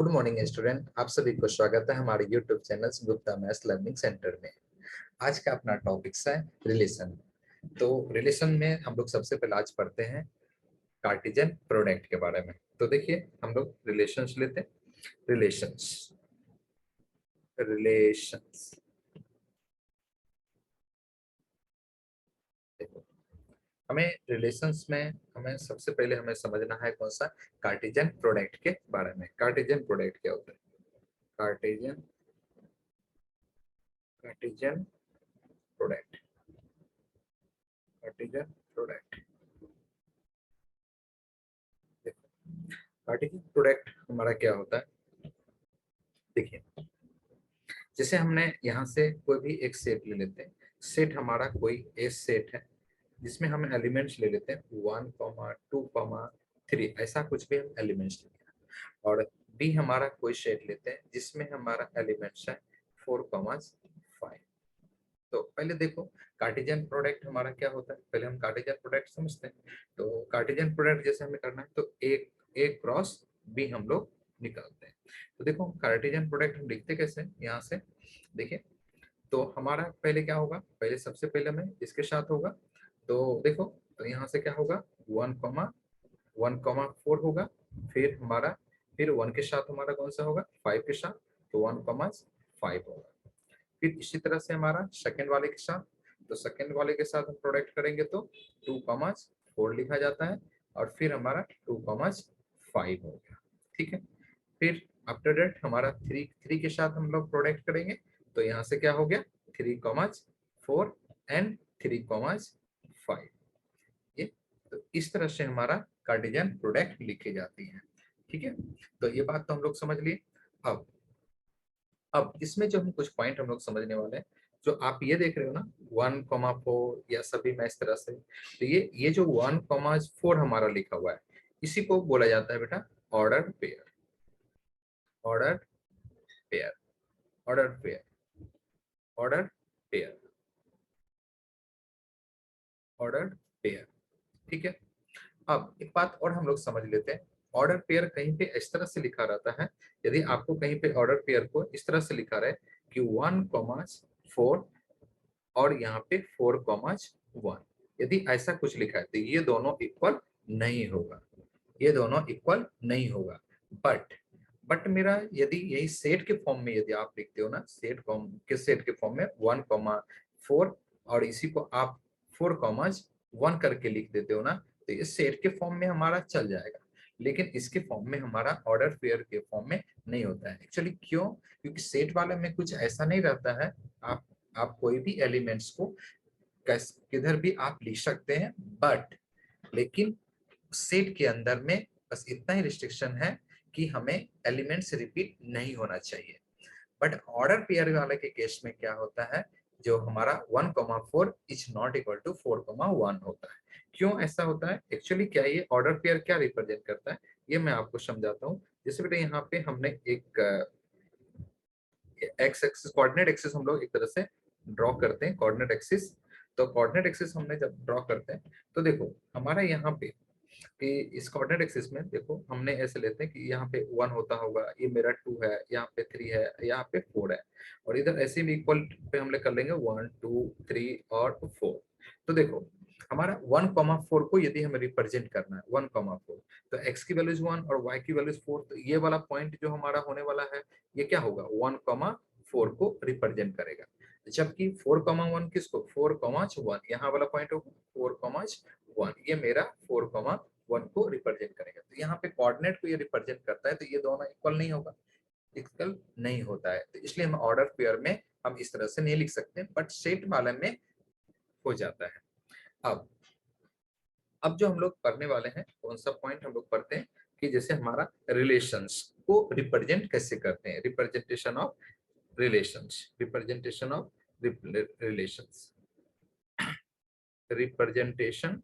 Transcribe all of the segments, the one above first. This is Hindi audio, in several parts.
गुड मॉर्निंग स्टूडेंट, आप सभी को स्वागत है हमारे YouTube channel Gupta maths learning centre में। आज का अपना टॉपिक है रिलेशन। तो रिलेशन में हम लोग सबसे पहले आज पढ़ते हैं कार्टेशियन प्रोडक्ट के बारे में। तो देखिए हम लोग रिलेशंस लेते हैं। रिलेशंस रिलेशंस देखो, हमें रिलेशंस में हमें सबसे पहले हमें समझना है कौन सा कार्टेशियन प्रोडक्ट के बारे में। कार्टेशियन प्रोडक्ट क्या होता है? Cartesian Cartesian product Cartesian product Cartesian product हमारा क्या होता है? देखिए, जैसे हमने यहाँ से कोई भी एक सेट ले लेते हैं। सेट हमारा कोई एस सेट है जिसमें हम एलिमेंट्स ले लेते हैं 1, 2, 3, ऐसा कुछ भी हम एलिमेंट्स लेते हैं। और बी हमारा कोई सेट लेते हैं जिसमें हमारा एलिमेंट्स है 4, 5। तो पहले देखो कार्टेशियन प्रोडक्ट हमारा क्या होता है, पहले हम कार्टेशियन प्रोडक्ट समझते हैं। तो कार्टेशियन प्रोडक्ट जैसे हमें करना है तो ए क्रॉस बी हम लोग निकालते हैं। तो देखो कार्टेशियन प्रोडक्ट हम लिखते कैसे हैं? यहाँ से देखिए, तो हमारा पहले क्या होगा, पहले सबसे पहले हमें इसके साथ होगा। तो देखो, तो यहाँ से क्या होगा 1, 1, 4 होगा। फिर हमारा फिर 1 के साथ हमारा कौन सा होगा 5 के साथ, तो 1, 5 होगा। फिर इसी तरह से हमारा सेकंड वाले के साथ, तो सेकंड वाले के साथ हम प्रोडक्ट करेंगे तो 2, 4 लिखा जाता है। और फिर हमारा 2, 5 हो गया। ठीक है। फिर आफ्टर दैट हमारा थ्री के साथ हम लोग प्रोडक्ट करेंगे। तो यहाँ से क्या हो गया 3, 4 एंड 3, 5। ये तो इस तरह से हमारा कार्टेशियन प्रोडक्ट लिखी जाती है। ठीक है, तो ये बात तो हम लोग समझ लिए। अब इसमें जो हम कुछ पॉइंट हम लोग समझने वाले हैं, जो आप ये देख रहे हो ना 1, 4 या सभी में इस तरह से, तो ये जो 1, 4 हमारा लिखा हुआ है, इसी को बोला जाता है बेटा order pair. Order pair order pair order pair order pair. ठीक है। अब एक बात और हम लोग समझ लेते हैं। ऑर्डर पेयर कहीं पे इस तरह से लिखा रहता है, यदि आपको कहीं पे ऑर्डर पेयर को इस तरह से लिखा रहे कि 1, 4 और यहाँ पे 4, 1, यदि ऐसा कुछ लिखा है तो ये दोनों इक्वल नहीं होगा। ये दोनों इक्वल नहीं होगा। बट मेरा यदि यही सेट के फॉर्म में यदि आप लिखते हो ना, सेट के फॉर्म में 1, 4 और इसी को आप 4, 1 करके लिख देते हो ना, तो ये सेट के फॉर्म में हमारा चल जाएगा। लेकिन इसके फॉर्म में हमारा ऑर्डर पेयर के फॉर्म में नहीं होता है। एक्चुअली क्यों? क्योंकि सेट वाले में कुछ ऐसा नहीं रहता है। आप कोई भी एलिमेंट्स को किधर भी आप लिख सकते हैं, बट लेकिन सेट के अंदर में बस इतना ही रिस्ट्रिक्शन है कि हमें एलिमेंट्स रिपीट नहीं होना चाहिए। बट ऑर्डर पेयर वाले के केस में क्या होता है, जो हमारा 1, 4 इज नॉट इक्वल टू 4, 1 होता है। क्यों ऐसा होता है? एक्चुअली क्या ये ऑर्डर पेयर क्या रिप्रेजेंट करता है, ये मैं आपको समझाता हूँ। जैसे बेटा यहाँ पे हमने एक एक्स एक्सिस कोऑर्डिनेट एक्सिस हम लोग एक तरह से ड्रॉ करते हैं, कोऑर्डिनेट एक्सिस। तो कोऑर्डिनेट एक्सिस हमने जब ड्रॉ करते हैं तो देखो हमारा यहाँ पे कि इस कोऑर्डिनेट एक्सिस में देखो हमने ऐसे लेते हैं कि यहाँ पे 1 होता होगा, ये मेरा 2 है, यहाँ पे 3 है, यहाँ पे 4 है। और इधर ऐसे भी इक्वल पे हम लोग कर लेंगे 1, 2, 3 और 4। तो देखो हमारा 1, 4 को यदि हमें रिप्रेजेंट करना है 1, 4, तो x की वैल्यूज 1 और y की वैल्यूज 4, तो ये वाला पॉइंट जो हमारा होने वाला है ये क्या होगा 1, 4 को रिप्रेजेंट करेगा। जबकि 4, 1 किसको 4, 1 यहाँ वाला पॉइंट होगा 4, 1, ये मेरा 4, 1 को रिप्रेजेंट करेगा। तो यहाँ पे कोऑर्डिनेट को ये रिप्रेजेंट करता है, तो ये दोनों इक्वल नहीं होगा, इक्वल नहीं होता है। तो इसलिए हम ऑर्डर पेयर में हम इस तरह से नहीं लिख सकते, बट सेट वाले में हो जाता है। अब जो हम लोग पढ़ने वाले हैं कौन सा पॉइंट हम लोग पढ़ते हैं कि जैसे हमारा रिलेशंस को रिप्रेजेंट कैसे करते हैं, representation of relations representation of relations representation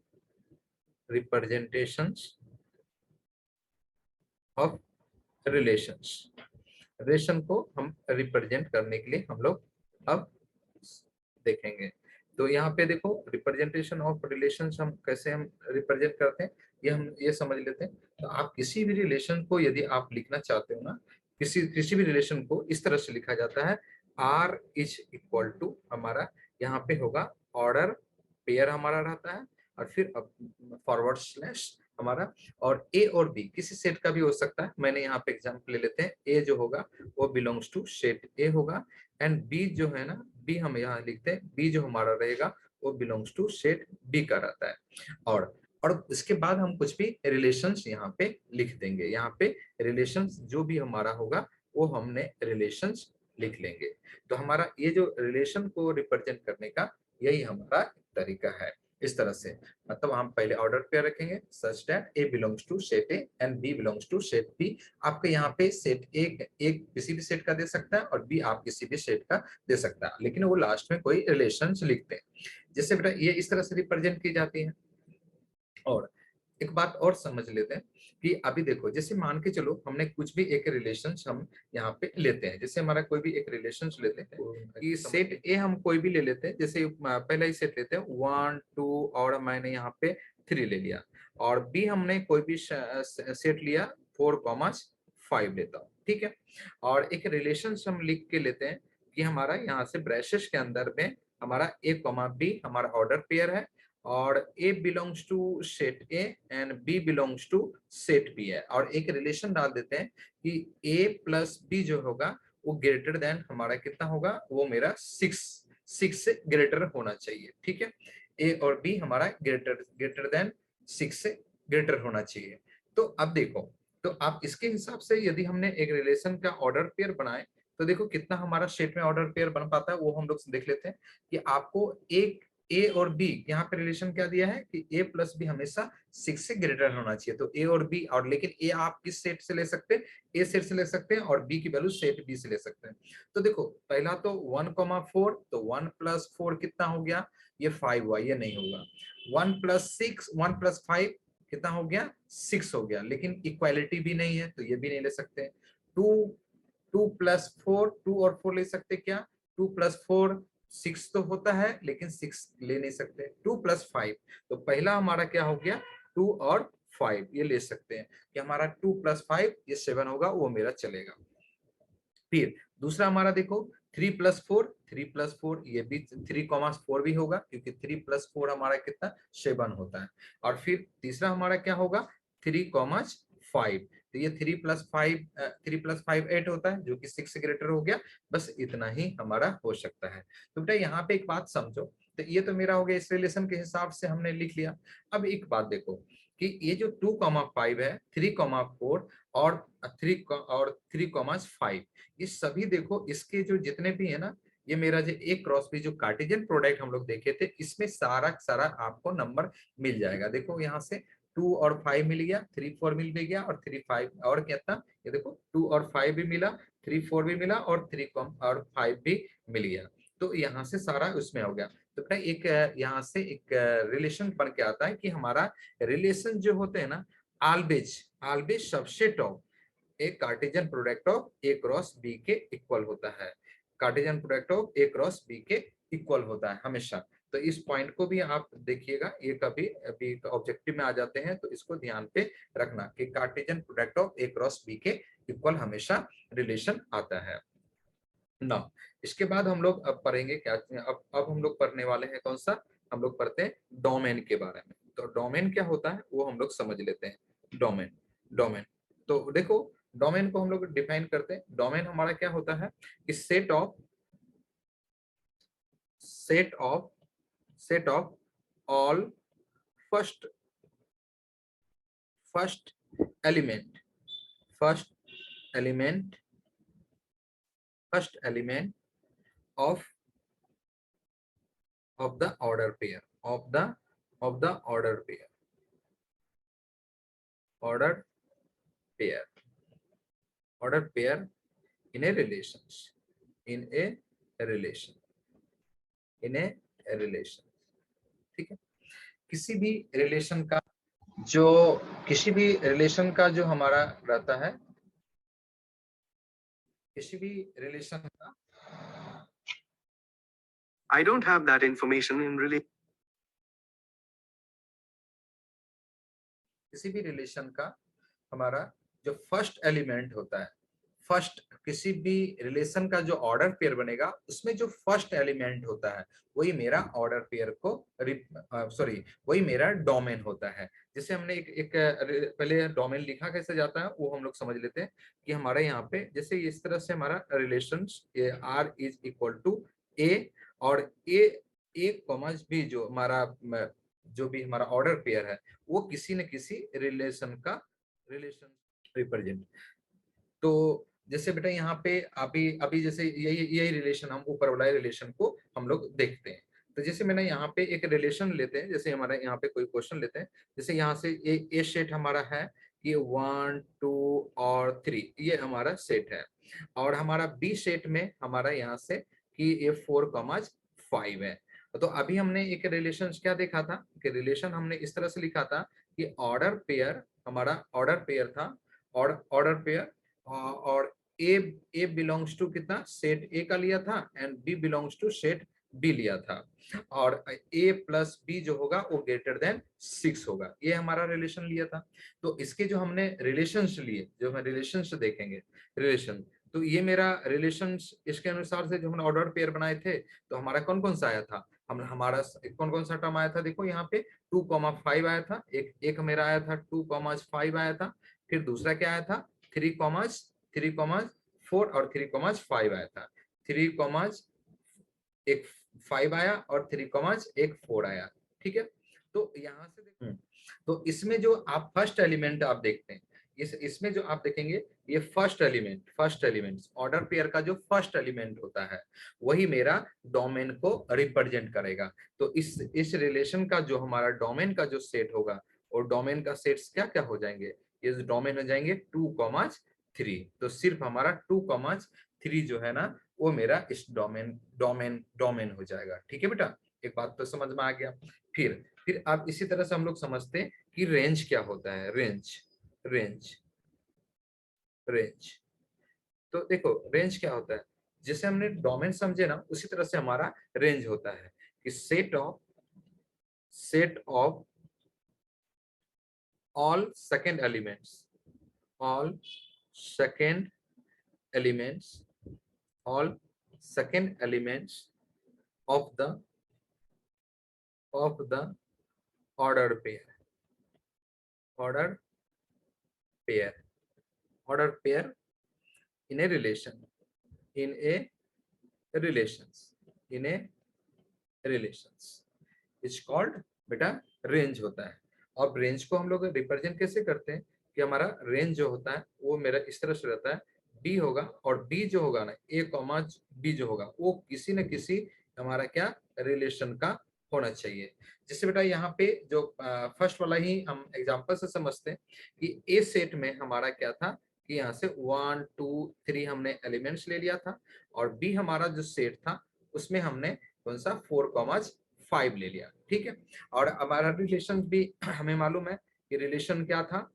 representations of relations. Relation को हम रिप्रेजेंट करने के लिए हम लोग अब देखेंगे। तो यहाँ पे देखो रिप्रेजेंटेशन ऑफ रिलेशंस हम कैसे हम रिप्रेजेंट करते हैं, ये हम ये समझ लेते हैं। तो आप किसी भी रिलेशन को यदि आप लिखना चाहते हो ना, किसी किसी भी रिलेशन को इस तरह से लिखा जाता है, आर इज इक्वल टू हमारा यहाँ पे होगा ऑर्डर पेयर हमारा रहता है, और फिर फॉरवर्ड स्लैश हमारा, और ए और बी किसी सेट का भी हो सकता है। मैंने यहाँ पे एग्जांपल ले लेते हैं, ए जो होगा वो बिलोंग्स टू सेट ए होगा, एंड बी जो है ना, बी हम यहाँ लिखते हैं, बी जो हमारा रहेगा वो बिलोंग्स टू सेट बी का रहता है। और इसके बाद हम कुछ भी रिलेशंस यहाँ पे लिख देंगे। यहाँ पे रिलेशंस जो भी हमारा होगा वो हमने रिलेशंस लिख लेंगे। तो हमारा ये जो रिलेशन को रिप्रेजेंट करने का यही हमारा तरीका है। इस तरह से मतलब हम पहले ऑर्डर पेयर रखेंगे such that A belongs to set A and B belongs to set B. आपके यहाँ पे सेट ए किसी भी सेट का दे सकता है और बी आप किसी भी सेट का दे सकता है, लेकिन वो लास्ट में कोई रिलेशन लिखते हैं। जैसे बेटा ये इस तरह से रिप्रेजेंट की जाती है। और एक बात और समझ लेते हैं कि अभी देखो, जैसे मान के चलो हमने कुछ भी एक रिलेशन हम यहाँ पे लेते हैं, जैसे हमारा कोई भी एक रिलेशन लेते हैं कि सेट ए हम कोई भी ले लेते हैं, जैसे पहला ही सेट लेते हैं 1 2 और मैंने यहाँ पे 3 ले लिया, और बी हमने कोई भी सेट लिया 4, 5 लेता हूँ, ठीक है। और एक रिलेशन हम लिख के लेते हैं कि हमारा यहाँ से ब्रैकेट्स के अंदर में हमारा ए बी हमारा ऑर्डर पेयर है, और A belongs to set A and B belongs to set B है, और एक रिलेशन डाल देते हैं कि A प्लस B जो होगा वो ग्रेटर देन हमारा कितना होगा, वो मेरा 6 से ग्रेटर होना चाहिए, ठीक है। A और B हमारा ग्रेटर देन 6 से ग्रेटर होना चाहिए। तो अब देखो, तो आप इसके हिसाब से यदि हमने एक रिलेशन का ऑर्डर पेयर बनाए तो देखो कितना हमारा सेट में ऑर्डर पेयर बन पाता है, वो हम लोग देख लेते हैं कि आपको एक ए और बी यहाँ पे रिलेशन क्या दिया है कि ए प्लस बी हमेशा 6 से ग्रेटर होना चाहिए। तो ए और बी, और लेकिन ए आप किस सेट से ले सकते हैं, ए सेट से ले सकते हैं, और बी की वैल्यू सेट बी से ले सकते हैं। तो देखो पहला तो 1,4, तो 1 प्लस 4 कितना हो गया, ये 5 हुआ, ये नहीं होगा। 1 प्लस 5 कितना हो गया, 6 हो गया, लेकिन इक्वालिटी भी नहीं है तो ये भी नहीं ले सकते। 2 2 और 4 ले सकते क्या, 2 + 4 6 तो होता है, लेकिन 6 ले नहीं सकते। 2 + 5, तो पहला हमारा क्या हो गया 2 और 5 ये ले सकते हैं कि हमारा 2 + 5 ये 7 होगा, वो मेरा चलेगा। फिर दूसरा हमारा देखो 3 + 4 ये भी 3,4 भी होगा, क्योंकि 3 + 4 हमारा कितना 7 होता है। और फिर तीसरा हमारा क्या होगा 3,5, तो ये 3 + 5 8 होता है, जो कि 6 से ग्रेटर हो गया। बस इतना ही हमारा हो सकता है। तो बेटा यहाँ पे एक बात समझो, तो ये तो मेरा हो गया, इस रिलेशन के हिसाब से हमने लिख लिया। अब एक बात देखो कि ये जो 2,5 है, 3,4 और 3,5, ये सभी देखो इसके जो जितने भी है ना, ये मेरा जो ए क्रॉस बी जो कार्टेशियन प्रोडक्ट हम लोग देखे थे, इसमें सारा सारा आपको नंबर मिल जाएगा। देखो यहाँ से 2 और 5 मिल गया, 3 4 मिल भी गया, और 3 5 और क्या था, ये देखो 2 और 5 भी मिला, 3 4 भी मिला, और 3 और 5 भी मिल गया। तो यहाँ से सारा उसमें हो गया। तो बेटा एक यहाँ से एक रिलेशन बन के आता है कि हमारा रिलेशन जो होते हैं ना, always always subset of A Cartesian product of A cross B के इक्वल होता है। Cartesian product of A cross B के इक्वल होता है हमेशा। तो इस पॉइंट को भी आप देखिएगा, ये कभी अभी ऑब्जेक्टिव में आ जाते हैं, तो इसको ध्यान पे रखना कि Cartesian product of A cross B के इक्वल हमेशा रिलेशन आता है ना। इसके बाद हम लोग अब पढ़ेंगे क्या, अब हम लोग पढ़ने वाले हैं कौन सा, हम लोग पढ़ते हैं डोमेन के बारे में। तो डोमेन क्या होता है वो हम लोग समझ लेते हैं। डोमेन डोमेन तो देखो, डोमेन को हम लोग डिफाइन करते हैं। डोमेन हमारा क्या होता है कि set of set of all first first element first element first element of the order pair of the order order pair order pair in a relations in a relation in a relation, ठीक है। किसी भी रिलेशन का जो किसी भी रिलेशन का जो हमारा रहता है, किसी भी रिलेशन का I don't have that information in relation, किसी भी रिलेशन का हमारा जो फर्स्ट एलिमेंट होता है, फर्स्ट किसी भी रिलेशन का जो ऑर्डर पेयर बनेगा उसमें जो फर्स्ट एलिमेंट होता है वही मेरा ऑर्डर पेयर को सॉरी वही मेरा डोमेन होता है। जैसे हमने एक पहले डोमेन लिखा कैसे जाता है वो हम लोग समझ लेते हैं कि हमारे यहाँ पे जैसे इस तरह से हमारा relation R is equal to A, और ए कॉमर्स भी जो हमारा जो भी हमारा ऑर्डर पेयर है वो किसी न किसी रिलेशन का रिलेशन रिप्रेजेंट। तो जैसे बेटा यहाँ पे अभी अभी जैसे यही यही रिलेशन हम ऊपर वाला रिलेशन को हम लोग देखते हैं। तो जैसे मैंने यहाँ पे एक रिलेशन लेते हैं, जैसे हमारा यहाँ पे कोई क्वेश्चन लेते हैं, जैसे यहाँ से ए सेट हमारा है कि 1 2 और 3 ये हमारा सेट है, और हमारा बी सेट में हमारा यहाँ से कि ये 4,5 है। तो अभी हमने एक रिलेशन क्या देखा था कि रिलेशन हमने इस तरह से लिखा था कि ऑर्डर पेयर हमारा ऑर्डर पेयर था, ऑर्डर पेयर और ए बिलोंग्स टू कितना सेट ए का लिया था and B belongs to set B लिया था, और ए प्लस बी जो होगा वो ग्रेटर देन 6 होगा, ये हमारा रिलेशन लिया था। तो इसके जो हमने रिलेशंस लिए, जो हम रिलेशंस देखेंगे रिलेशन, तो ये मेरा रिलेशंस इसके अनुसार से जो हमने ऑर्डर पेयर बनाए थे तो हमारा कौन कौन सा आया था, हम हमारा कौन कौन सा टर्म आया था, देखो यहाँ पे 2,5 आया था, एक मेरा आया था 2,5 आया था, फिर दूसरा क्या आया था 3,4 और 3,5 आया था, 3, एक 5 आया और 3, एक 4 आया। ठीक है, तो यहाँ से देखो तो इसमें जो आप फर्स्ट एलिमेंट आप देखते हैं, इसमें जो आप देखेंगे ये फर्स्ट एलिमेंट ऑर्डर पेयर का जो फर्स्ट एलिमेंट होता है वही मेरा डोमेन को रिप्रेजेंट करेगा। तो इस रिलेशन का जो हमारा डोमेन का जो सेट होगा और डोमेन का सेट्स क्या क्या हो जाएंगे, ये डोमेन हो जाएंगे 2,3। तो सिर्फ हमारा 2,3 जो है ना वो मेरा इस डोमेन हो जाएगा। ठीक है बेटा, एक बात तो समझ में आ गया। फिर आप इसी तरह से हम लोग समझते हैं कि रेंज क्या होता है, रेंज रेंज। तो देखो रेंज क्या होता है, जैसे हमने डोमेन समझे ना उसी तरह से हमारा रेंज होता है कि set of all second elements all second elements all second elements of the order pair order pair order pair in a relation in a relations in a relations is called बेटा रेंज होता है। अब रेंज को हम लोग रिप्रेजेंट कैसे करते हैं कि हमारा रेंज जो होता है वो मेरा इस तरह से रहता है, बी होगा और बी जो होगा ना ए कॉमा बी जो होगा वो किसी न किसी हमारा क्या रिलेशन का होना चाहिए। जिससे बेटा यहाँ पे जो फर्स्ट वाला ही हम एग्जांपल से समझते हैं कि ए सेट में हमारा क्या था कि यहाँ से 1 2 3 हमने एलिमेंट्स ले लिया था, और बी हमारा जो सेट था उसमें हमने कौन सा 4,5 ले लिया। ठीक है, और हमारा रिलेशन भी हमें मालूम है कि रिलेशन क्या था,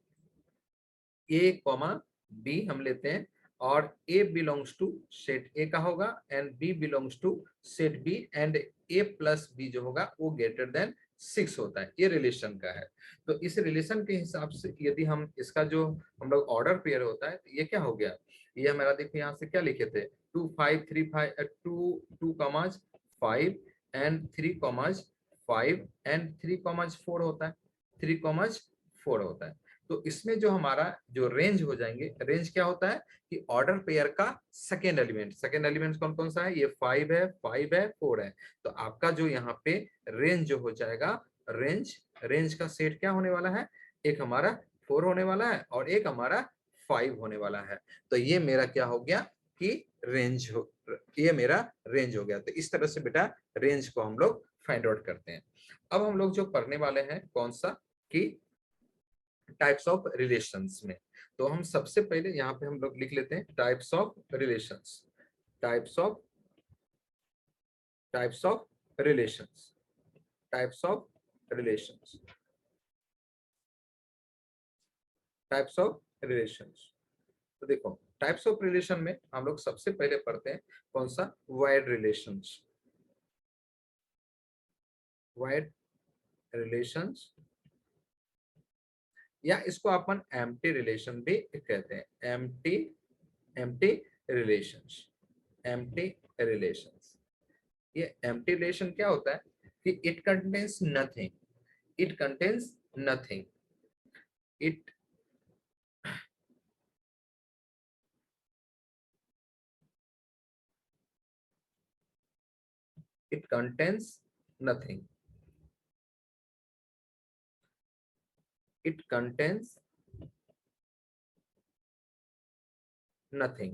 ए कॉमा बी हम लेते हैं और A belongs to set A का होगा and B belongs to set B and A plus B जो होगा वो ग्रेटर देन 6 होता है, ये रिलेशन का है। तो इस रिलेशन के हिसाब से यदि हम इसका जो हम लोग ऑर्डर पेयर होता है तो ये क्या हो गया, ये हमारा देखो यहाँ से क्या लिखे थे 2 5 3 5 2 कॉमाज 5 एंड 3,5 एंड 3,4 होता है, 3,4 होता है। तो इसमें जो हमारा जो रेंज हो जाएंगे, रेंज क्या होता है कि ऑर्डर पेयर का सेकेंड एलिमेंट कौन कौन सा है, ये 5 है 5 है 4 है। तो आपका जो यहाँ पे रेंज जो हो जाएगा, रेंज का सेट क्या होने वाला है, एक हमारा 4 होने वाला है और एक हमारा 5 होने वाला है। तो ये मेरा क्या हो गया कि रेंज हो, ये मेरा रेंज हो गया। तो इस तरह से बेटा रेंज को हम लोग फाइंड आउट करते हैं। अब हम लोग जो पढ़ने वाले हैं कौन सा कि टाइप्स ऑफ रिलेशंस में। तो हम सबसे पहले यहाँ पे हम लोग लिख लेते हैं types of relations, types of types of relations types of relations types of relations. तो देखो टाइप्स ऑफ रिलेशन में हम लोग सबसे पहले पढ़ते हैं कौन सा, वाइड रिलेशंस, वाइड रिलेशंस या इसको अपन एम्प्टी रिलेशन भी कहते हैं, empty empty relations, empty relations. ये एम्प्टी रिलेशन क्या होता है कि it contains nothing, it contains nothing, it it contains nothing, it contains nothing,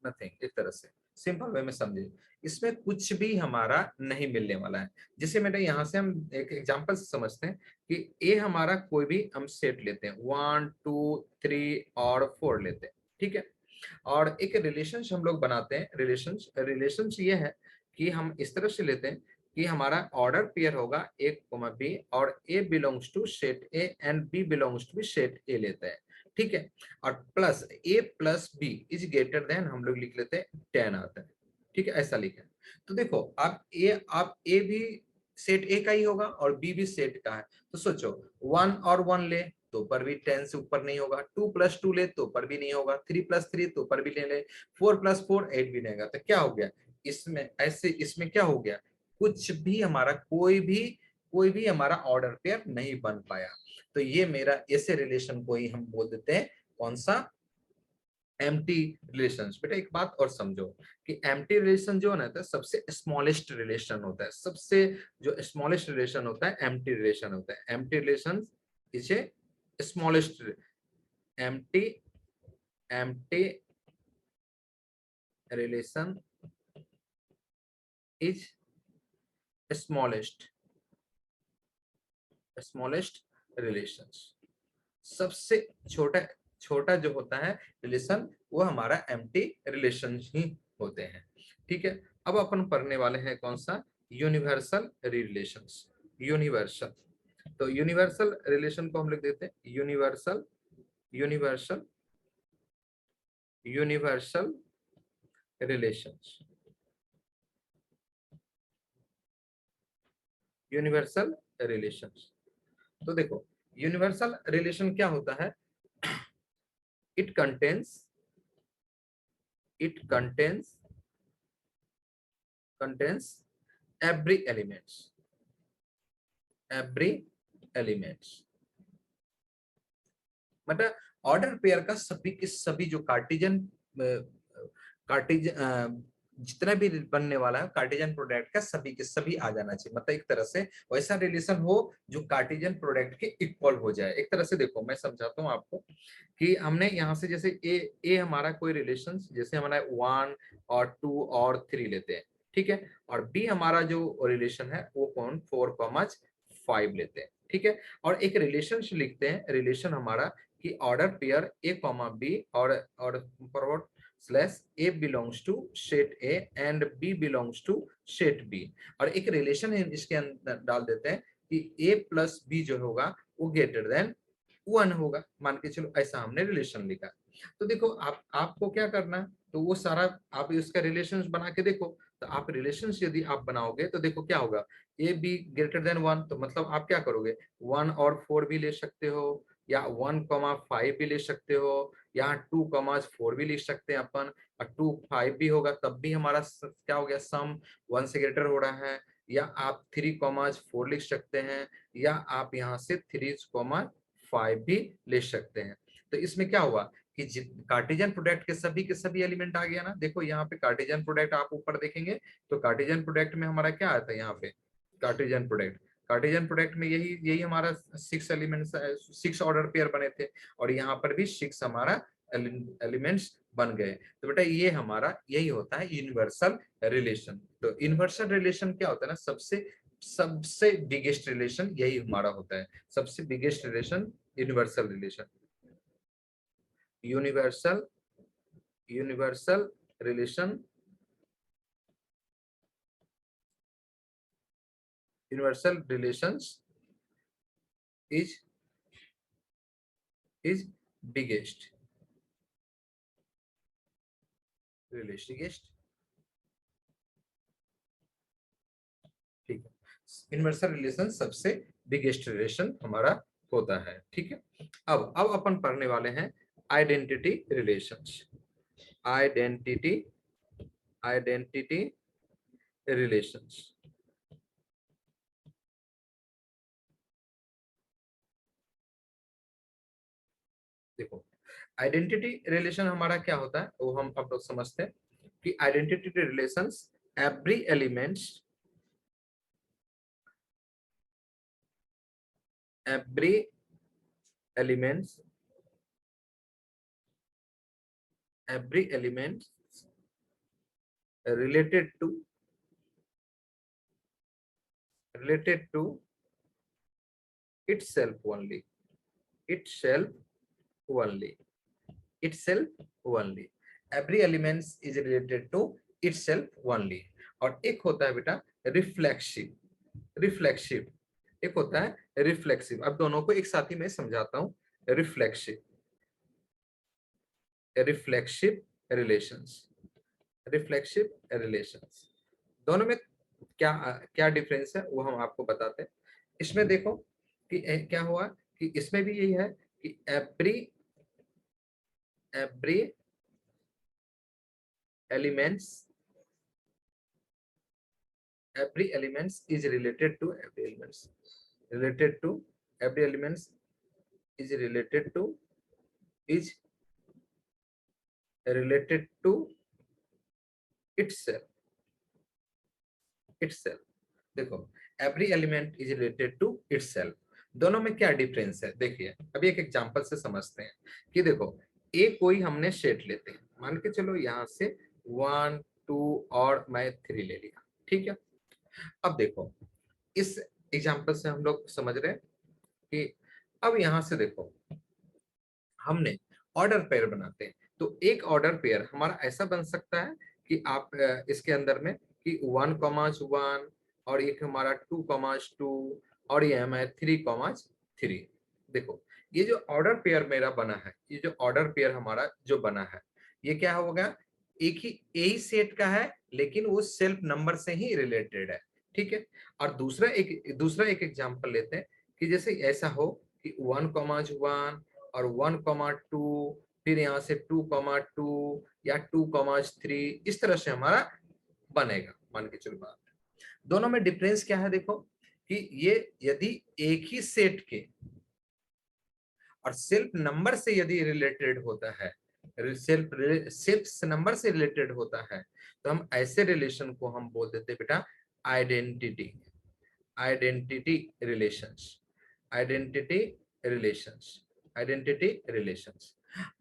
nothing, इस तरह से सिंपल वे में समझिए। इसमें कुछ भी हमारा नहीं मिलने वाला है। जैसे मैंने यहाँ से हम एक एग्जांपल से समझते हैं कि ए हमारा कोई भी हम सेट लेते हैं, 1 2 3 और 4 लेते हैं, ठीक है। और एक रिलेशन हम लोग बनाते हैं, रिलेशन ये है कि हम इस तरह से लेते हैं कि हमारा ऑर्डर पेयर होगा ए कोमा बी और A belongs to set A and B belongs to set A लेते हैं, ठीक है। और plus A plus B is greater than हम लोग लिख लेते हैं 10 आता है, ठीक है, ऐसा लिखा है। तो देखो आप ए भी सेट ए का ही होगा और बी भी सेट का है, तो सोचो 1 और 1 ले तो पर भी 10 से ऊपर नहीं होगा, 2 प्लस 2 ले तो पर भी नहीं होगा, 3 प्लस 3 तो पर भी नहीं ले, 4 प्लस 4 8 भी नहीं होगा। तो क्या हो गया इसमें, ऐसे इसमें क्या हो गया, कुछ भी हमारा कोई भी हमारा ऑर्डर पेयर नहीं बन पाया। तो ये मेरा ऐसे रिलेशन को ही हम बोल देते हैं कौन सा, एम्प्टी रिलेशंस। बेटा एक बात और समझो कि एम्प्टी रिलेशन जो है ना सबसे स्मॉलेस्ट रिलेशन होता है, सबसे जो स्मॉलेस्ट रिलेशन होता है एम्प्टी रिलेशन होता है। Empty relation is a smallest, empty empty relation is smallest, smallest relations. सबसे छोटा छोटा जो होता है रिलेशन वो हमारा एम्प्टी रिलेशन ही होते हैं, ठीक है। अब अपन पढ़ने वाले हैं कौन सा, यूनिवर्सल रिलेशंस, यूनिवर्सल। तो यूनिवर्सल रिलेशन को हम लिख देते हैं universal, universal, universal relations, universal relations. तो देखो यूनिवर्सल रिलेशन क्या होता है, it contains, it contains every elements, मतलब ऑर्डर पेयर का सभी के सभी जो कार्टिजन जितना भी बनने वाला है कार्टिजन प्रोडक्ट का सभी के सभी आ जाना चाहिए। मतलब एक तरह से वैसा रिलेशन हो जो कार्टिजन प्रोडक्ट के इक्वल हो जाए। एक तरह से देखो मैं समझाता हूँ आपको कि हमने यहाँ से जैसे ए हमारा कोई रिलेशन, जैसे हमारा 1 और 2 और 3 लेते हैं, ठीक है। और बी हमारा जो रिलेशन है वो कौन 4,5 लेते हैं, ठीक है। और एक रिलेशन लिखते हैं, रिलेशन हमारा कि order pair A comma B और forward slash A belongs to set A and B belongs to set B. और एक रिलेशन इसके अंदर डाल देते हैं कि ए प्लस बी जो होगा वो ग्रेटर देन 1 होगा, मान के चलो ऐसा हमने रिलेशन लिखा। तो देखो आपको क्या करना है, तो वो सारा आप इसका रिलेशन बना के देखो। तो आप रिलेशन यदि आप बनाओगे तो देखो क्या होगा, ए बी ग्रेटर देन 1, तो मतलब आप क्या करोगे 1 और 4 भी ले सकते हो या 1,5 भी ले सकते हो, यहाँ 2,4 भी लिख सकते हैं अपन। और 2 5 भी होगा तब भी हमारा क्या हो गया, सम 1 से ग्रेटर हो रहा है। या आप 3,4 लिख सकते हैं, या आप यहाँ से 3,5 भी ले सकते हैं। तो इसमें क्या हुआ कि कार्टेशियन प्रोडक्ट के सभी एलिमेंट आ गया ना। देखो यहाँ पे कार्टेशियन प्रोडक्ट आप ऊपर देखेंगे तो कार्टेशियन प्रोडक्ट में हमारा क्या आता है, यहाँ पे कार्टेशियन प्रोडक्ट, कार्टेशियन प्रोडक्ट में यही यही हमारा 6 एलिमेंट्स, 6 ऑर्डर पेयर बने थे और यहाँ पर भी 6 हमारा एलिमेंट्स बन गए। तो बेटा ये हमारा यही होता है यूनिवर्सल रिलेशन। तो यूनिवर्सल रिलेशन क्या होता है ना, सबसे सबसे बिगेस्ट रिलेशन यही हमारा होता है, सबसे biggest relation universal relation, universal, universal relation, universal relations is is biggest relation, ठीक है। यूनिवर्सल रिलेशन सबसे बिगेस्ट रिलेशन हमारा होता है, ठीक है। अब अपन पढ़ने वाले हैं identity relations. Identity identity relations. देखो, आइडेंटिटी रिलेशन हमारा क्या होता है वो हम अब लोग समझते हैं कि identity relations every elements every elements every element related to itself only, itself only, itself only, every elements is related to itself only। और एक होता है बेटा रिफ्लेक्सिव, रिफ्लेक्सिव, एक होता है रिफ्लेक्सिव। अब दोनों को एक साथ ही मैं समझाता हूं। Reflexive, reflexive relations, reflexive relations, दोनों में क्या क्या डिफरेंस है वो हम आपको बताते हैं। इसमें देखो कि क्या हुआ कि इसमें भी यही है कि every every elements, every elements is related to every elements, related to every elements is related to is related to itself, itself। देखो, every element is related to itself, दोनों में क्या डिफरेंस है देखिए। अभी एक एग्जांपल से समझते हैं कि देखो, ए कोई हमने सेट लेते हैं, मान के चलो यहां से 1 2 और मैं 3 ले लिया, ठीक है। अब देखो, इस एग्जांपल से हम लोग समझ रहे हैं कि अब यहां से देखो हमने ऑर्डर पेयर बनाते हैं, तो एक ऑर्डर पेयर हमारा ऐसा बन सकता है कि आप इसके अंदर में कि 1,1 और एक हमारा 2,2 और ये हमारा 3,3। देखो, ये जो ऑर्डर पेयर मेरा बना है, ये जो ऑर्डर पेयर हमारा जो बना है, ये क्या होगा, एक ही यही सेट का है लेकिन वो सेल्फ नंबर से ही रिलेटेड है, ठीक है। और दूसरा एक एग्जांपल लेते हैं कि जैसे ऐसा हो कि 1,1 और 1,2, फिर यहाँ से 2,2 या 2,3, इस तरह से हमारा बनेगा, मान के चलो बात। दोनों में डिफरेंस क्या है देखो कि ये यदि एक ही सेट के और सेल्फ नंबर से यदि रिलेटेड होता है, सेल्फ सेल्फ नंबर से रिलेटेड होता है, तो हम ऐसे रिलेशन को हम बोल देते बेटा identity, identity relations, identity relations, identity relations.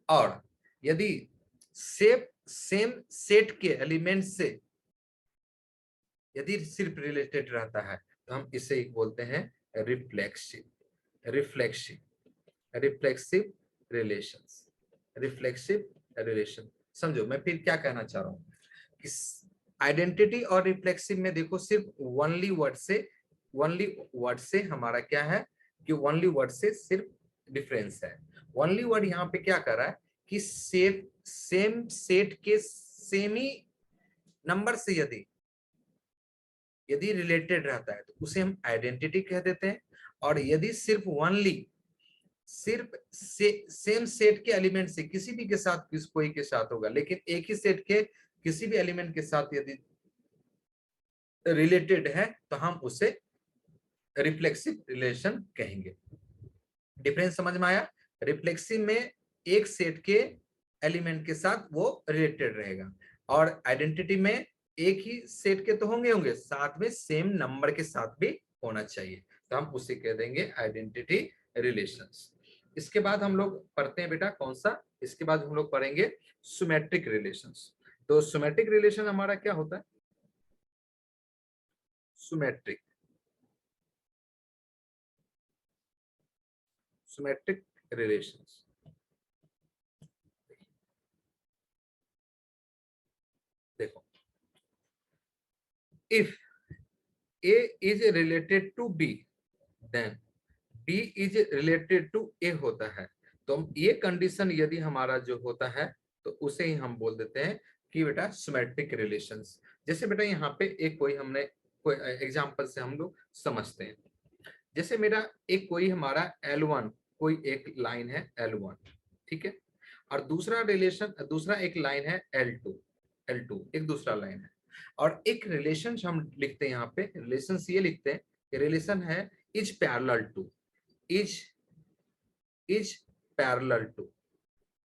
और यदि सेम सेट के एलिमेंट से यदि सिर्फ रिलेटेड रहता है तो हम इसे एक बोलते हैं reflexive, reflexive, reflexive relations, reflexive relation. समझो मैं फिर क्या कहना चाह रहा हूं कि आइडेंटिटी और रिफ्लेक्सिव में देखो सिर्फ ओनली वर्ड से हमारा क्या है कि ओनली वर्ड से सिर्फ डिफरेंस है। ओनली वर्ड यहाँ पे क्या कर रहा है कि सेम सेट के सेम ही नंबर से यदि यदि रिलेटेड रहता है तो उसे हम आइडेंटिटी कह देते हैं। और यदि सिर्फ ओनली सिर्फ सेम सेट के एलिमेंट से किसी भी के साथ कोई के साथ होगा, लेकिन एक ही सेट के किसी भी एलिमेंट के साथ यदि रिलेटेड है तो हम उसे रिफ्लेक्सिव रिलेशन कहेंगे। डिफरेंस समझ में आया? रिफ्लेक्सिव में एक सेट के एलिमेंट के साथ वो रिलेटेड रहेगा और आइडेंटिटी में एक ही सेट के तो होंगे होंगे साथ में सेम नंबर के साथ भी होना चाहिए, तो हम उसे कह देंगे आइडेंटिटी रिलेशंस। इसके बाद हम लोग पढ़ते हैं बेटा कौन सा, इसके बाद हम लोग पढ़ेंगे सिमेट्रिक रिलेशंस। तो सिमेट्रिक रिलेशन हमारा क्या होता है? Symmetric, symmetric relations. देखो, if A is related to B, then B is related to A होता है, तो हम ये कंडीशन यदि हमारा जो होता है तो उसे ही हम बोल देते हैं कि बेटा सिमेट्रिक रिलेशंस। जैसे बेटा यहाँ पे एक कोई हमने कोई एग्जांपल से हम लोग समझते हैं। जैसे मेरा एक कोई हमारा L1 कोई एक लाइन है L1, ठीक है, और दूसरा एक लाइन है L2 एक दूसरा लाइन है, और एक रिलेशन हम लिखते हैं यहाँ पे, रिलेशन ये लिखते हैं, रिलेशन है is parallel to, is parallel to,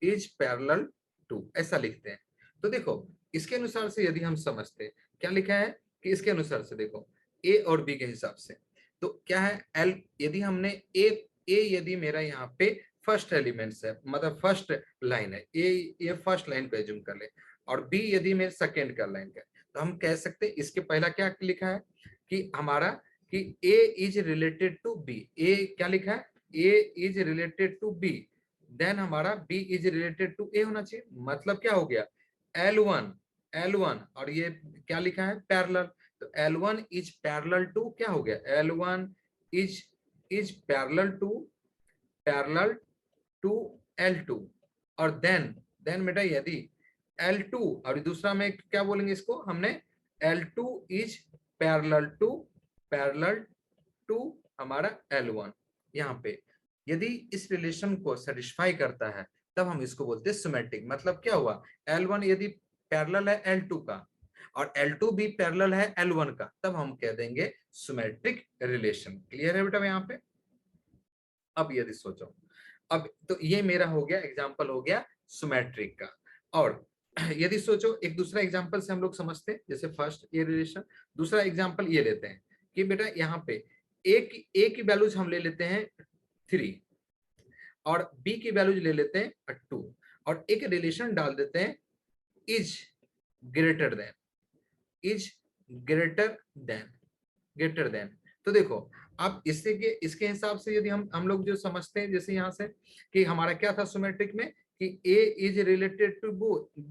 is parallel to, ऐसा लिखते हैं। तो देखो इसके अनुसार से यदि हम समझते हैं क्या लिखा है कि इसके अनुसार से देखो ए और बी के हिसाब से, तो क्या है एल, यदि हमने ए यदि मेरा यहाँ पे फर्स्ट एलिमेंट्स है, मतलब फर्स्ट लाइन है, ये फर्स्ट लाइन पे एज्यूम कर ले, और बी यदि मेरे सेकेंड का लाइन का, तो हम कह सकते हैं इसके पहला क्या लिखा है कि हमारा कि A is related to B, A क्या लिखा है, A is related to B, then हमारा B is related to A होना चाहिए, मतलब क्या हो गया L1 और ये क्या लिखा है पैरेलल, तो L1 इज पैरेलल टू क्या हो गया, L1 is parallel to L2, और देन बेटा यदि L2 और दूसरा में क्या बोलेंगे इसको हमने, L2 इज पैरेलल टू हमारा L1, यहाँ पे यदि इस रिलेशन को सेटिस्फाई करता है तब हम इसको बोलते हैं सिमेट्रिक। मतलब क्या हुआ, L1 यदि पैरेलल है L2 का और L2 भी पैरेलल है L1 का, तब हम कह देंगे सिमेट्रिक रिलेशन। क्लियर है बेटा यहाँ पे? अब यदि सोचो, अब तो ये मेरा हो गया एग्जांपल हो गया सिमेट्रिक का, और यदि सोचो एक दूसरा एग्जांपल से हम लोग समझते हैं, जैसे फर्स्ट ये रिलेशन, दूसरा एग्जांपल ये लेते हैं कि बेटा यहाँ पे ए की वैल्यूज हम ले लेते हैं 3 और बी की वैल्यूज ले लेते हैं 2, और एक रिलेशन डाल देते हैं इज ग्रेटर देन। तो देखो अब इसके हिसाब से यदि हम लोग जो समझते हैं, जैसे यहाँ से कि हमारा क्या था सिमेट्रिक में कि A is related to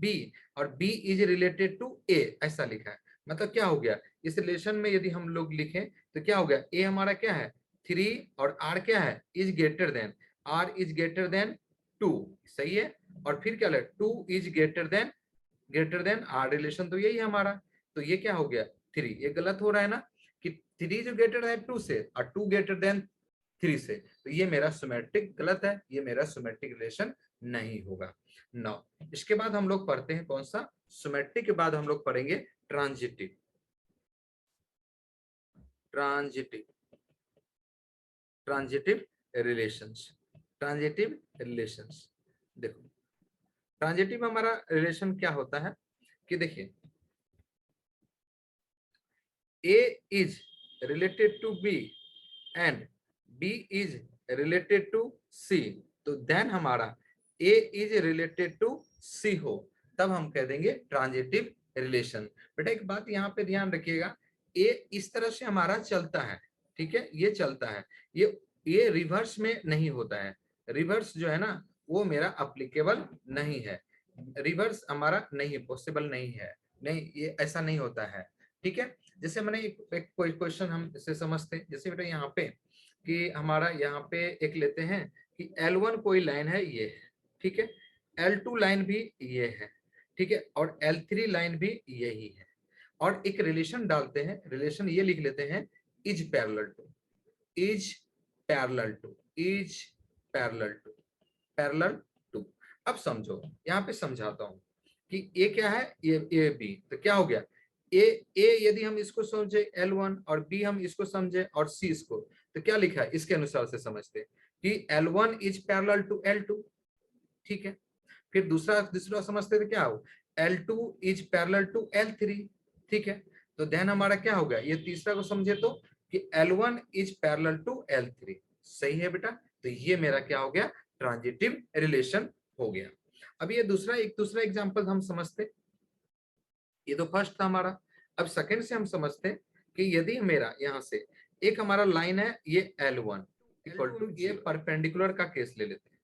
B और B is related to A, ऐसा लिखा है। मतलब क्या हो गया, इस रिलेशन में यदि हम लोग लिखें तो क्या हो गया, A हमारा क्या है 3 और R क्या है is greater then, R is greater then 2, सही है, और फिर क्या लगे 2 is greater then R, relation तो यही है हमारा, तो ये क्या हो गया 3, ये गलत हो रहा है ना कि 3 जो ग्रेटर है 2 से और 2 ग्रेटर देन 3 से, तो ये मेरा सिमेट्रिक गलत है, ये मेरा सिमेट्रिक रिलेशन नहीं होगा। नाउ इसके बाद हम लोग पढ़ते हैं कौन सा, सिमेट्रिक के बाद हम लोग पढ़ेंगे ट्रांजिटिव रिलेशंस। देखो ट्रांजिटिव हमारा रिलेशन क्या होता है कि देखिए A is related to B and B is related to C, तो देन हमारा A is related to C हो, तब हम कह देंगे ट्रांजिटिव रिलेशन। बेटा एक बात यहाँ पे ध्यान रखिएगा, A इस तरह से हमारा चलता है, ठीक है, ये चलता है, ये रिवर्स में नहीं होता है, रिवर्स जो है ना वो मेरा अप्लीकेबल नहीं है, रिवर्स हमारा नहीं पॉसिबल नहीं है, नहीं ये ऐसा नहीं होता है, ठीक है। जैसे मैंने एक कोई क्वेश्चन हम इसे समझते हैं, जैसे बेटा यहाँ पे कि हमारा यहाँ पे एक लेते हैं कि L1 कोई लाइन है ये है, ठीक है, L2 लाइन भी ये है, ठीक है, और L3 लाइन भी यही है, और एक रिलेशन डालते हैं, रिलेशन ये लिख लेते हैं इज पैरेलल टू। अब समझो यहाँ पे समझाता हूँ कि ये क्या है, ये बी, तो क्या हो गया ए यदि हम इसको समझे L1 और B हम इसको समझे और C इसको, तो क्या लिखा है इसके अनुसार से समझते कि L1 is parallel to L2, ठीक है, फिर दूसरा समझते थे क्या हो L2 is parallel to L3, ठीक है, तो देन हमारा क्या हो गया, ये तीसरा को समझे तो कि L1 is parallel to L3, सही है बेटा, तो ये मेरा क्या हो गया ट्रांजिटिव रिलेशन हो गया। अब ये दूसरा एग्जांपल हम समझते, ये तो फर्स्ट था हमारा, अब सेकंड से हम समझते हैं कि यदि मेरा यहाँ से एक हमारा लाइन है ये L1 इक्वल टू, ये परपेंडिकुलर का केस ले लेते हैं,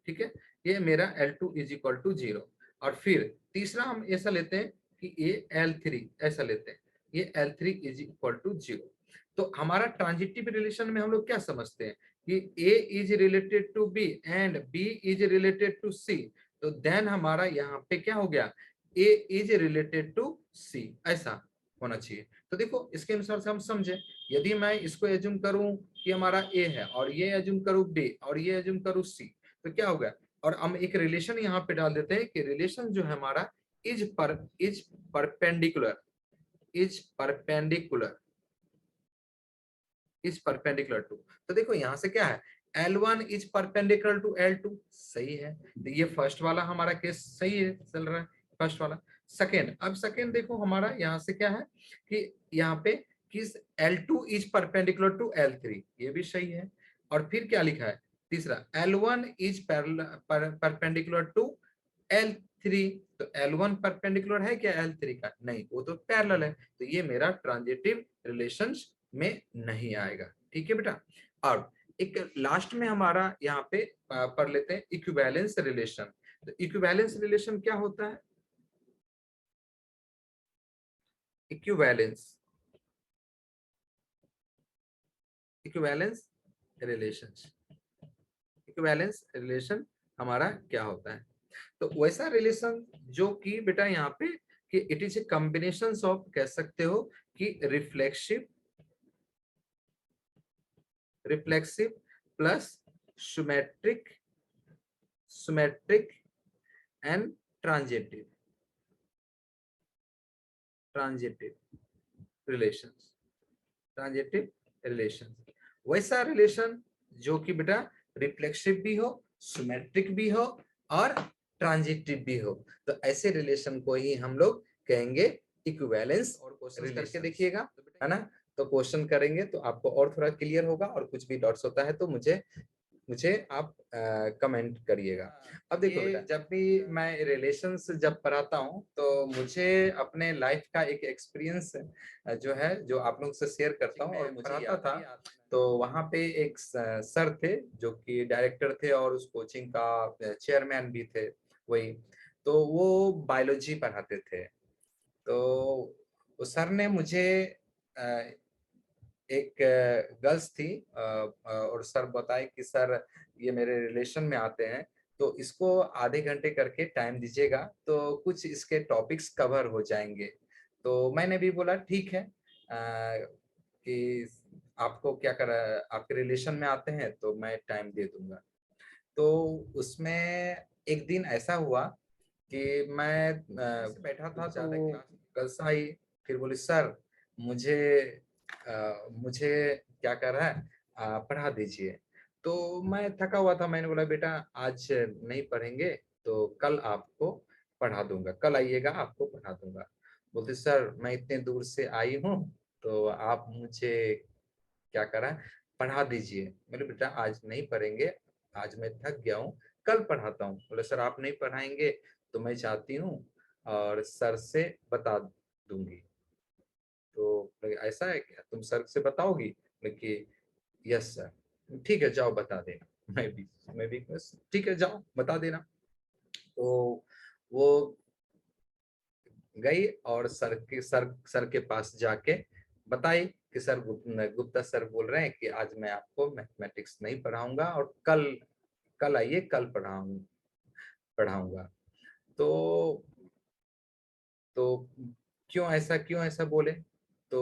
ठीक है, ये मेरा L2 इज इक्वल टू 0, और फिर तीसरा हम ऐसा लेते हैं कि ये L3 ऐसा लेते हैं, ये L3 इज इक्वल टू 0। तो हमारा ट्रांजिटिव रिलेशन में हम लोग क्या समझते हैं कि A is related to B and B is related to C, तो देन हमारा यहाँ पे क्या हो गया A is related to C, ऐसा होना चाहिए। तो देखो इसके अनुसार से हम समझे, यदि मैं इसको एज्यूम करूं कि हमारा ए है और ये एज्यूम करो बी और ये एज्यूम करो सी, तो क्या होगा, और हम एक रिलेशन यहाँ पे डाल देते हैं कि रिलेशन जो है हमारा is perpendicular, is perpendicular, is perpendicular to. तो देखो यहां से क्या है, L1 is perpendicular to L2, सही है। तो ये फर्स्ट वाला हमारा केस सही है, चल रहा है फर्स्ट वाला। सेकेंड, अब सेकेंड देखो हमारा यहाँ से क्या है कि यहाँ पे कि L2 is perpendicular to L3, ये भी सही है। और फिर क्या लिखा है तीसरा, L1 is perpendicular to L3, तो L1 परपेंडिकुलर है क्या L3 का, नहीं, वो तो पैरेलल है, तो ये मेरा ट्रांजिटिव रिलेशंस में नहीं आएगा। ठीक है बेटा। और एक लास्ट में हमारा यहाँ पे पढ़ लेते हैं इक्विवेलेंस रिलेशन। तो इक्विवेलेंस रिलेशन क्या होता है, equivalence, equivalence relation, equivalence relation हमारा क्या होता है, तो वैसा रिलेशन जो कि बेटा यहाँ पे कि it is a combination of, कह सकते हो कि reflexive, reflexive plus symmetric, symmetric and transitive, transitive relations, transitive relation, वैसा रिलेशन जो कि बेटा रिफ्लेक्सिव भी हो, सिमेट्रिक भी हो और ट्रांजिटिव भी हो, तो ऐसे रिलेशन को ही हम लोग कहेंगे इक्विवेलेंस। और क्वेश्चन करके देखिएगा, है ना, तो क्वेश्चन करेंगे तो आपको और थोड़ा क्लियर होगा, और कुछ भी डाउट्स होता है तो मुझे मुझे आप कमेंट करिएगा। अब देखो बेटा, जब भी मैं रिलेशंस जब पढ़ाता हूँ तो मुझे अपने लाइफ का एक एक्सपीरियंस जो है जो आप लोग से शेयर करता हूँ। और मुझे पढ़ाता था तो वहाँ पे एक सर थे जो कि डायरेक्टर थे और उस कोचिंग का चेयरमैन भी थे, वही, तो वो बायोलॉजी पढ़ाते थे। तो उस सर ने मुझे एक गर्ल्स थी और सर बताए कि सर ये मेरे रिलेशन में आते हैं, तो इसको आधे घंटे करके टाइम दीजिएगा तो कुछ इसके टॉपिक्स कवर हो जाएंगे। तो मैंने भी बोला ठीक है, कि आपको क्या कर, आपके रिलेशन में आते हैं तो मैं टाइम दे दूंगा। तो उसमें एक दिन ऐसा हुआ कि मैं बैठा था तो गर्ल्स आई, फिर बोली सर मुझे मुझे क्या कर रहा है, पढ़ा दीजिए। तो मैं थका हुआ था, मैंने बोला बेटा आज नहीं पढ़ेंगे तो कल आपको पढ़ा दूंगा, कल आइएगा आपको पढ़ा दूंगा। बोलते सर मैं इतने दूर से आई हूँ तो आप मुझे क्या करा, पढ़ा दीजिए। मैंने बेटा आज नहीं पढ़ेंगे, आज मैं थक गया हूँ, कल पढ़ाता हूँ। बोले सर आप नहीं पढ़ाएंगे तो मैं चाहती हूँ और सर से बता दूंगी। तो ऐसा है क्या, तुम सर से बताओगी? कि यस सर। ठीक है जाओ बता देना। मैं भी बस ठीक है जाओ बता देना। तो वो गई और सर के पास जाके बताई कि सर गुप्ता सर बोल रहे हैं कि आज मैं आपको मैथमेटिक्स नहीं पढ़ाऊंगा और कल कल आइए कल पढ़ाऊंगा। तो तो क्यों ऐसा बोले, तो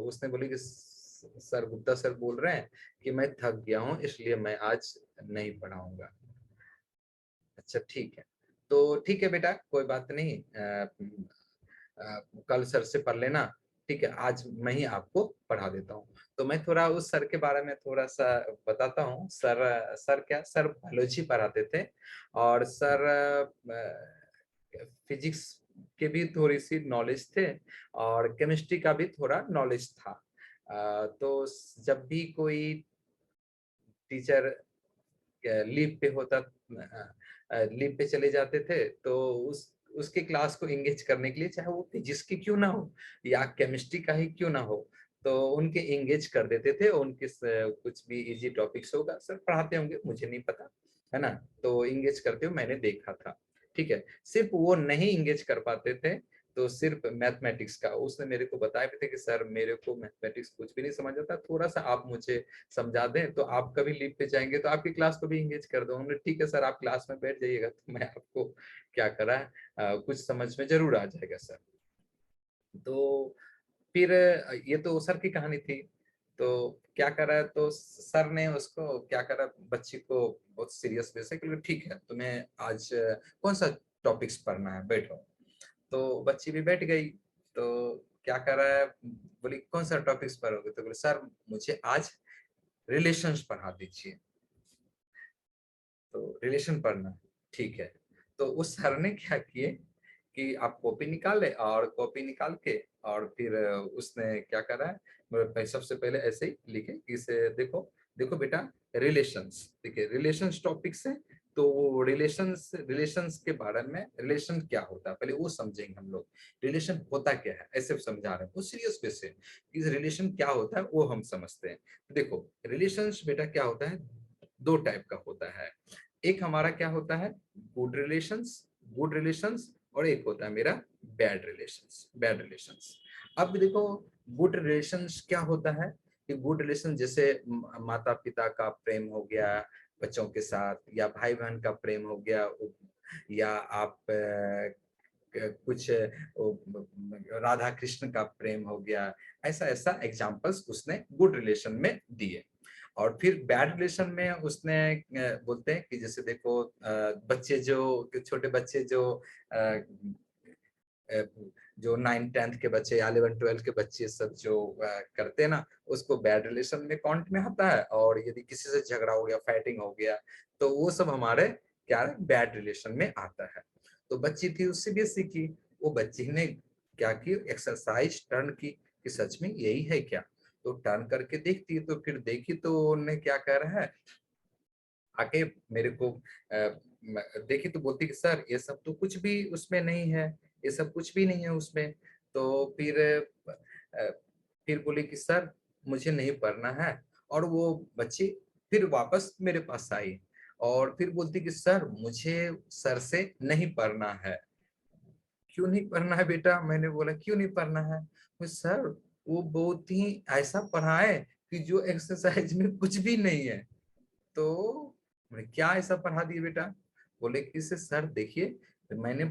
उसने बोली कि सर गुप्ता सर बोल रहे हैं कि मैं थक गया हूँ इसलिए मैं आज नहीं पढ़ाऊंगा। अच्छा ठीक है, तो ठीक है बेटा कोई बात नहीं, कल सर से पढ़ लेना, ठीक है आज मैं ही आपको पढ़ा देता हूँ। तो मैं थोड़ा उस सर के बारे में थोड़ा सा बताता हूँ। सर बायोलॉजी पढ़ाते थे और सर फिजिक्स के भी थोड़ी सी नॉलेज थे और केमिस्ट्री का भी थोड़ा नॉलेज था। तो जब भी कोई टीचर लीव पे होता, लीव पे चले जाते थे तो उसके क्लास को एंगेज करने के लिए, चाहे वो फिजिक्स की क्यों ना हो या केमिस्ट्री का ही क्यों ना हो, तो उनके एंगेज कर देते थे। उनके कुछ भी इजी टॉपिक्स होगा, सर पढ़ाते होंगे मुझे नहीं पता, है ना, तो एंगेज करते हुए मैंने देखा था। ठीक है, सिर्फ वो नहीं एंगेज कर पाते थे तो सिर्फ मैथमेटिक्स का, उसने मेरे को बताया भी थे कि सर मेरे को मैथमेटिक्स कुछ भी नहीं समझ आता, थोड़ा सा आप मुझे समझा दें, तो आप कभी लीव पे जाएंगे तो आपकी क्लास को भी एंगेज कर दो। हमने ठीक है सर आप क्लास में बैठ जाइएगा तो मैं आपको क्या करा कुछ समझ में जरूर आ जाएगा सर। तो फिर ये तो सर की कहानी थी। तो क्या करा है, तो सर ने उसको क्या करा, बच्ची को बहुत सीरियस वे से कि ठीक है तुम्हें आज कौन सा टॉपिक्स पढ़ना है, बैठो। तो बच्ची भी बैठ गई। तो क्या कर रहा है, बोली कौन सा टॉपिक्स पढ़ोगे, तो बोले सर मुझे आज रिलेशंस पढ़ा दीजिए। तो रिलेशन पढ़ना, ठीक है। तो उस सर ने क्या किए कि आप कॉपी निकाले, और कॉपी निकाल के और फिर उसने क्या करा है, सबसे पहले ऐसे ही लिखे कि इसे देखो, देखो बेटा रिलेशंस, देखिए रिलेशंस टॉपिक्स है, तो वो रिलेशंस रिलेशंस के बारे में, रिलेशन क्या होता है पहले वो समझेंगे हम लोग, रिलेशन होता क्या है ऐसे समझा रहे हैं वो सीरियस वे से, इस रिलेशन क्या होता है वो हम समझते हैं। देखो रिलेशंस बेटा क्या होता है, दो टाइप का होता है। एक हमारा क्या होता है, गुड रिलेशंस, गुड रिलेशंस, और एक होता है मेरा बैड रिलेशंस, बैड रिलेशंस। अब देखो गुड रिलेशंस क्या होता है, कि गुड रिलेशन जैसे माता पिता का प्रेम हो गया बच्चों के साथ, या भाई बहन का प्रेम हो गया, या आप कुछ राधा कृष्ण का प्रेम हो गया, ऐसा ऐसा एग्जांपल्स उसने गुड रिलेशन में दिए। और फिर बैड रिलेशन में उसने बोलते हैं कि जैसे देखो बच्चे जो छोटे बच्चे जो अ, अ, जो 9th 10th के बच्चे या 11th 12th के बच्चे सब जो करते हैं ना, उसको बैड रिलेशन में काउंट में आता है। और यदि किसी से झगड़ा हो गया, फाइटिंग हो गया, तो वो सब हमारे क्या है, बैड रिलेशन में आता है। तो बच्ची थी उससे भी सीखी, वो बच्ची ने क्या की, एक्सरसाइज टर्न की कि सच में यही है क्या। तो टर्न करके देखती, तो फिर देखी तो उन्हें क्या कह रहा है, आके मेरे को देखी तो बोलती कि सर ये सब तो कुछ भी उसमें नहीं है, ये सब कुछ भी नहीं है उसमें। तो फिर अ, फिर बोली कि सर मुझे नहीं पढ़ना है। और वो बच्ची फिर वापस मेरे पास आई और फिर बोलती कि सर मुझे सर से नहीं पढ़ना है। क्यों नहीं पढ़ना है बेटा, मैंने बोला क्यों नहीं पढ़ना है, वो सर वो बहुत ही ऐसा पढ़ाए कि जो एक्सरसाइज में कुछ भी नहीं है। तो मैंने क्या ऐसा पढ़ा दिया बेटा, बोले कि से सर देखिए, मैंने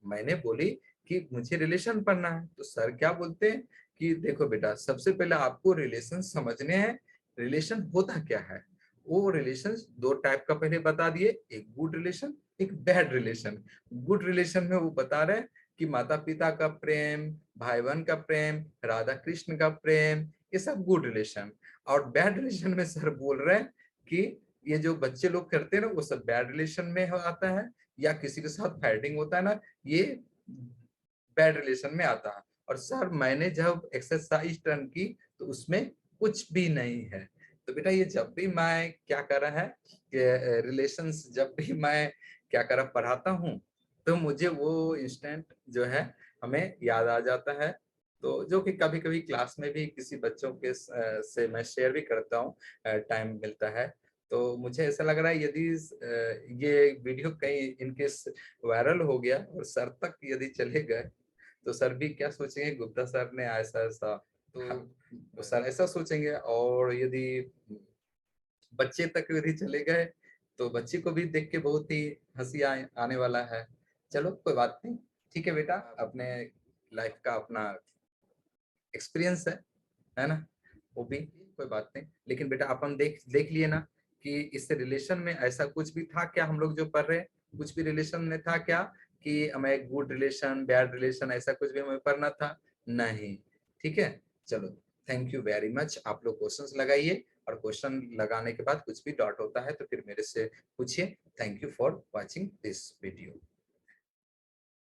मैंने बोली कि मुझे रिलेशन पढ़ना है, तो सर क्या बोलते हैं कि देखो बेटा सबसे पहले आपको रिलेशन समझने हैं, रिलेशन होता क्या है। वो रिलेशन दो टाइप का पहले बता दिए, एक गुड रिलेशन, एक बैड रिलेशन। गुड रिलेशन में वो बता रहे हैं कि माता पिता का प्रेम, भाई बहन का प्रेम, राधा कृष्ण का प्रेम, ये सब गुड रिलेशन। और बैड रिलेशन में सर बोल रहे हैं कि ये जो बच्चे लोग करते हैं ना वो सब बैड रिलेशन में आता है, या किसी के साथ फाइटिंग होता है ना, ये बैड रिलेशन में आता है। और सर मैंने जब एक्सरसाइज टर्न की तो उसमें कुछ भी नहीं है। तो बेटा ये जब भी मैं क्या कर रहा है कि रिलेशंस जब भी मैं क्या कर रहा पढ़ाता हूँ, तो मुझे वो इंस्टेंट जो है हमें याद आ जाता है। तो जो कि कभी कभी क्लास में भी किसी बच्चों के से मैं शेयर भी करता हूँ, टाइम मिलता है। तो मुझे ऐसा लग रहा है यदि ये वीडियो कहीं इनकेस वायरल हो गया और सर तक यदि चले गए, तो सर भी क्या सोचेंगे, गुप्ता सर ने ऐसा ऐसा, तो सर ऐसा सोचेंगे। और यदि बच्चे तक यदि चले गए तो बच्चे को भी देख के बहुत ही हंसी आने वाला है। चलो कोई बात नहीं, ठीक है बेटा, अपने लाइफ का अपना एक्सपीरियंस है ना, वो भी कोई बात नहीं। लेकिन बेटा अपन देख देख लिए ना कि इस रिलेशन में ऐसा कुछ भी था क्या, हम लोग जो पढ़ रहे हैं कुछ भी रिलेशन में था क्या कि हमें गुड रिलेशन बैड रिलेशन ऐसा कुछ भी हमें पढ़ना था, नहीं। ठीक है, चलो, थैंक यू वेरी मच। आप लोग क्वेश्चंस लगाइए, और क्वेश्चन लगाने के बाद कुछ भी डाउट होता है तो फिर मेरे से पूछिए। Thank you for watching this video.